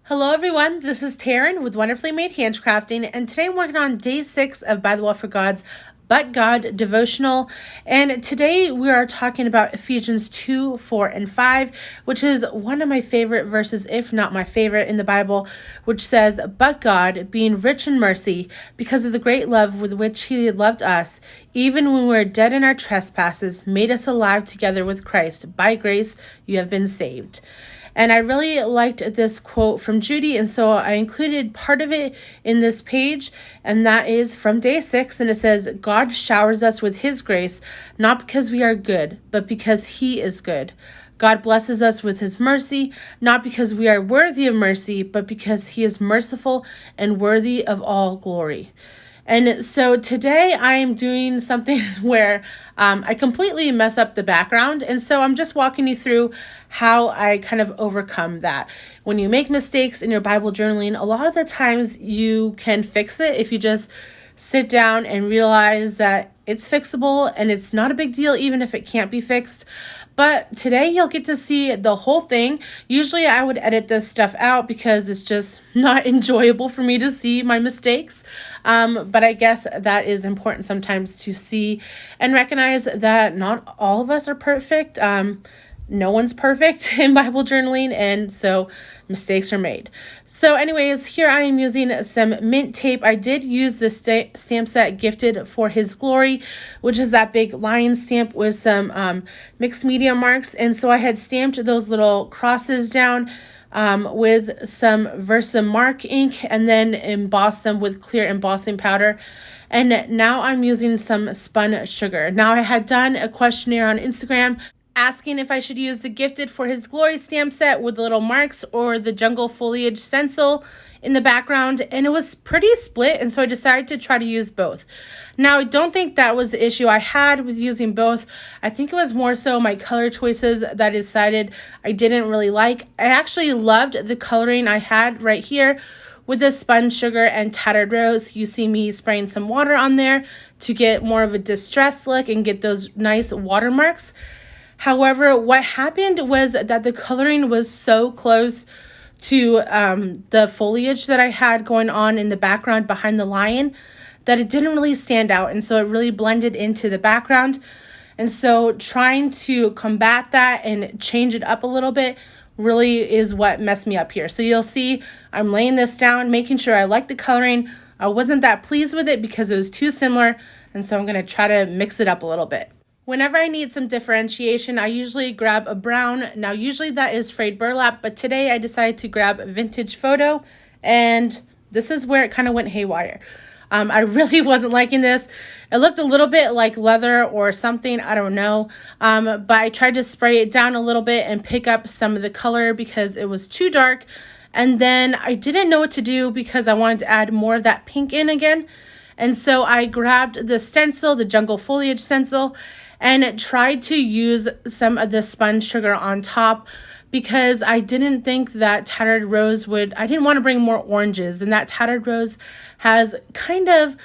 Hello everyone, this is Taryn with Wonderfully Made Handcrafting, and today I'm working on day 6 of ByTheWell4God's But God devotional, and today we are talking about Ephesians 2, 4, and 5, which is one of my favorite verses, if not my favorite in the Bible, which says, "But God, being rich in mercy, because of the great love with which He loved us, even when we were dead in our trespasses, made us alive together with Christ. By grace you have been saved." And I really liked this quote from Judy, and so I included part of it in this page, and that is from day 6, and it says, "God showers us with His grace, not because we are good, but because He is good. God blesses us with His mercy, not because we are worthy of mercy, but because He is merciful and worthy of all glory." And so today I am doing something where I completely mess up the background. And so I'm just walking you through how I kind of overcome that. When you make mistakes in your Bible journaling, a lot of the times you can fix it if you just sit down and realize that it's fixable and it's not a big deal even if it can't be fixed. But today you'll get to see the whole thing. Usually I would edit this stuff out because it's just not enjoyable for me to see my mistakes. But I guess that is important sometimes to see and recognize that not all of us are perfect. No one's perfect in Bible journaling, and so mistakes are made. So anyways, here I am using some mint tape. I did use the stamp set Gifted for His Glory, which is that big lion stamp with some mixed media marks. And so I had stamped those little crosses down with some Versamark ink and then embossed them with clear embossing powder. And now I'm using some spun sugar. Now I had done a questionnaire on Instagram asking if I should use the Gifted for His Glory stamp set with the little marks or the jungle foliage stencil in the background, and it was pretty split, and so I decided to try to use both. Now, I don't think that was the issue I had with using both. I think it was more so my color choices that I decided I didn't really like. I actually loved the coloring I had right here with the spun sugar and tattered rose. You see me spraying some water on there to get more of a distressed look and get those nice watermarks. However, what happened was that the coloring was so close to the foliage that I had going on in the background behind the lion that it didn't really stand out. And so it really blended into the background. And so trying to combat that and change it up a little bit really is what messed me up here. So you'll see I'm laying this down, making sure I like the coloring. I wasn't that pleased with it because it was too similar. And so I'm going to try to mix it up a little bit. Whenever I need some differentiation, I usually grab a brown. Now, usually that is frayed burlap, but today I decided to grab Vintage Photo, and this is where it kind of went haywire. I really wasn't liking this. It looked a little bit like leather or something, I don't know, but I tried to spray it down a little bit and pick up some of the color because it was too dark, and then I didn't know what to do because I wanted to add more of that pink in again, and so I grabbed the stencil, the jungle foliage stencil, and tried to use some of the spun sugar on top because I didn't think that tattered rose I didn't want to bring more oranges, and that tattered rose has kind of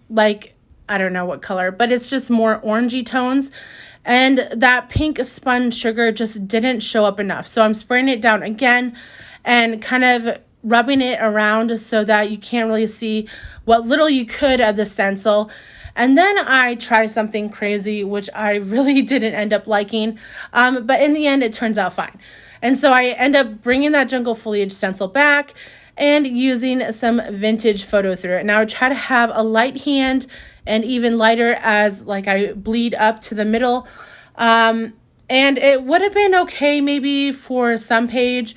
like, I don't know what color, but it's just more orangey tones, and that pink spun sugar just didn't show up enough. So I'm spraying it down again and kind of rubbing it around so that you can't really see what little you could of the stencil. And then I try something crazy, which I really didn't end up liking, but in the end, it turns out fine. And so I end up bringing that jungle foliage stencil back and using some Vintage Photo through it. Now I try to have a light hand and even lighter as like I bleed up to the middle. And it would have been okay maybe for some page,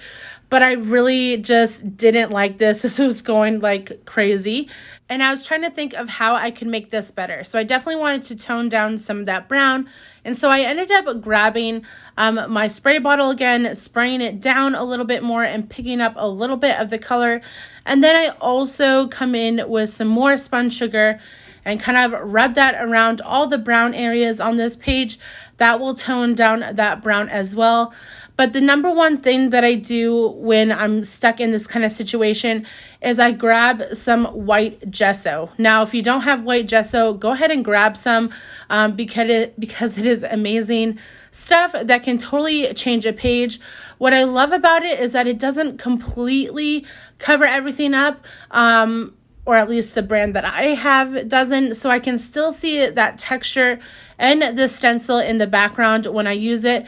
but I really just didn't like this. This was going like crazy. And I was trying to think of how I could make this better. So I definitely wanted to tone down some of that brown. And so I ended up grabbing my spray bottle again, spraying it down a little bit more and picking up a little bit of the color. And then I also come in with some more spun sugar and kind of rub that around all the brown areas on this page. That will tone down that brown as well. But the number one thing that I do when I'm stuck in this kind of situation is I grab some white gesso. Now, if you don't have white gesso, go ahead and grab some because it is amazing stuff that can totally change a page. What I love about it is that it doesn't completely cover everything up, or at least the brand that I have doesn't, so I can still see that texture and the stencil in the background when I use it.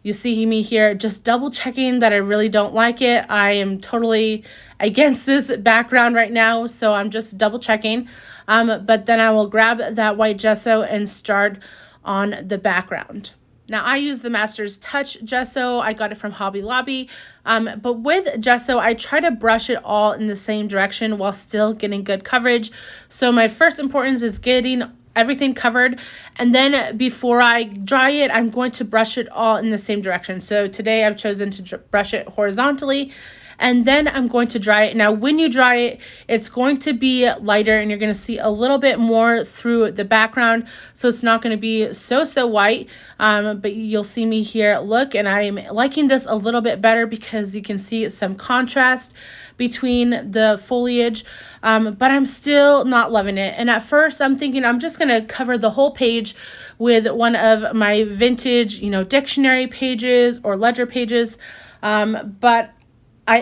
You see me here just double checking that I really don't like it. I am totally against this background right now, so I'm just double checking. But then I will grab that white gesso and start on the background. Now, I use the Master's Touch gesso. I got it from Hobby Lobby. But with gesso, I try to brush it all in the same direction while still getting good coverage. So my first importance is getting everything covered, and then before I dry it, I'm going to brush it all in the same direction. So today I've chosen to brush it horizontally, and then I'm going to dry it. Now, when you dry it, it's going to be lighter, and you're going to see a little bit more through the background, so it's not going to be so white, but you'll see me here look, and I'm liking this a little bit better because you can see some contrast between the foliage, but I'm still not loving it. And at first I'm thinking I'm just gonna cover the whole page with one of my vintage, dictionary pages or ledger pages, but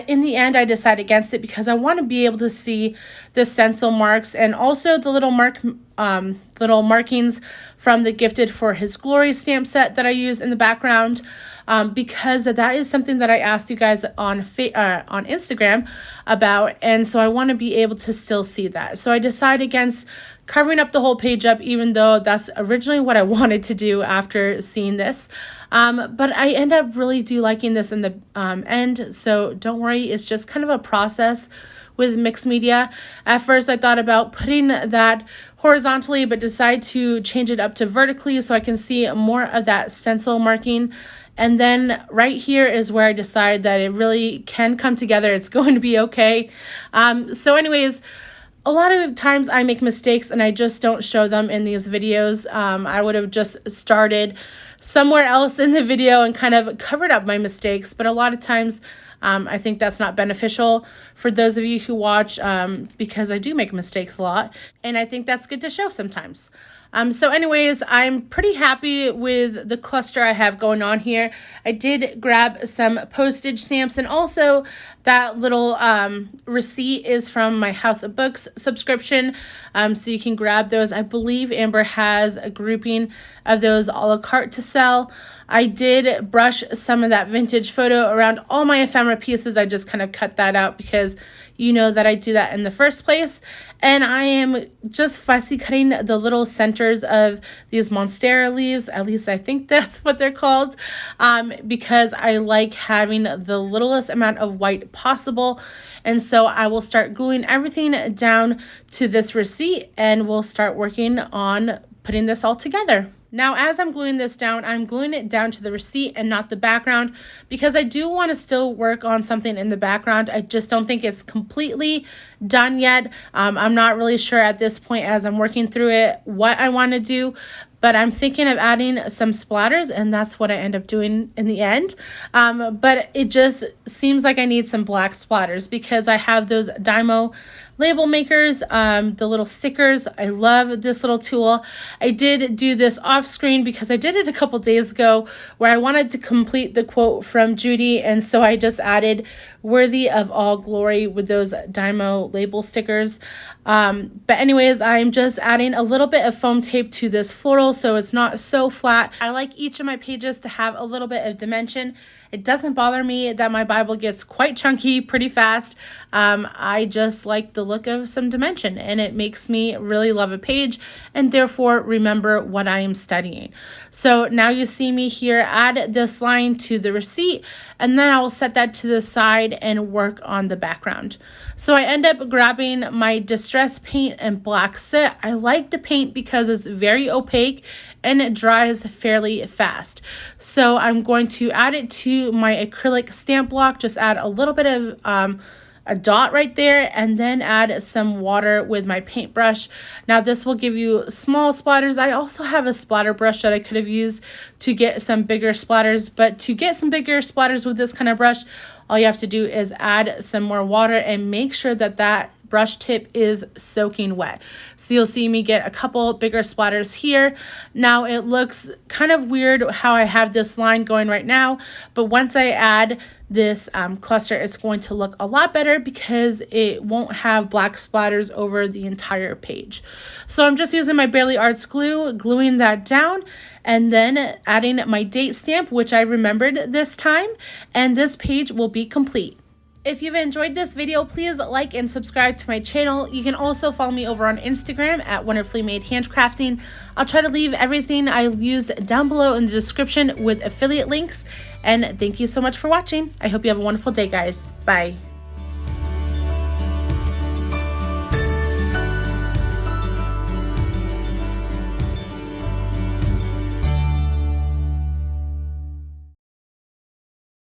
in the end I decided against it because I want to be able to see the stencil marks and also the little markings from the Gifted for His Glory stamp set that I use in the background, because that is something that I asked you guys on Instagram about, and so I want to be able to still see that. So I decided against covering up the whole page up, even though that's originally what I wanted to do after seeing this. But I end up really do liking this in the end, so don't worry, it's just kind of a process with mixed media. At first I thought about putting that horizontally, but decided to change it up to vertically so I can see more of that stencil marking. And then right here is where I decide that it really can come together. It's going to be okay. So anyways, a lot of times I make mistakes and I just don't show them in these videos. I would have just started somewhere else in the video and kind of covered up my mistakes. But a lot of times I think that's not beneficial for those of you who watch, because I do make mistakes a lot. And I think that's good to show sometimes. So anyways, I'm pretty happy with the cluster I have going on here. I did grab some postage stamps, and also that little receipt is from my House of Books subscription. So you can grab those. I believe Amber has a grouping of those a la carte to sell. I did brush some of that vintage photo around all my ephemera pieces. I just kind of cut that out because you know that I do that in the first place. And I am just fussy cutting the little centers of these Monstera leaves. At least I think that's what they're called, because I like having the littlest amount of white possible. And so I will start gluing everything down to this receipt, and we'll start working on putting this all together. Now, as I'm gluing this down, I'm gluing it down to the receipt and not the background, because I do want to still work on something in the background. I just don't think it's completely done yet. I'm not really sure at this point as I'm working through it what I want to do, but I'm thinking of adding some splatters, and that's what I end up doing in the end. But it just seems like I need some black splatters because I have those Dymo label makers, the little stickers. I love this little tool. I did do this off screen because I did it a couple days ago where I wanted to complete the quote from Judy, and so I just added "worthy of all glory" with those Dymo label stickers. But anyways, I'm just adding a little bit of foam tape to this floral so it's not so flat. I like each of my pages to have a little bit of dimension. It doesn't bother me that my Bible gets quite chunky pretty fast. I just like the look of some dimension, and it makes me really love a page and therefore remember what I am studying. So now you see me here add this line to the receipt, and then I will set that to the side and work on the background. So I end up grabbing my Distress paint and black soot. I like the paint because it's very opaque and it dries fairly fast. So I'm going to add it to my acrylic stamp block, just add a little bit of a dot right there, and then add some water with my paintbrush. Now this will give you small splatters. I also have a splatter brush that I could have used to get some bigger splatters, but to get some bigger splatters with this kind of brush, all you have to do is add some more water and make sure that that brush tip is soaking wet. So you'll see me get a couple bigger splatters here. Now it looks kind of weird how I have this line going right now, but once I add this cluster, it's going to look a lot better because it won't have black splatters over the entire page. So I'm just using my Barely Arts glue, gluing that down, and then adding my date stamp, which I remembered this time, and this page will be complete. If you've enjoyed this video, please like and subscribe to my channel. You can also follow me over on Instagram at Wonderfully Made Handcrafting. I'll try to leave everything I used down below in the description with affiliate links. And thank you so much for watching. I hope you have a wonderful day, guys. Bye.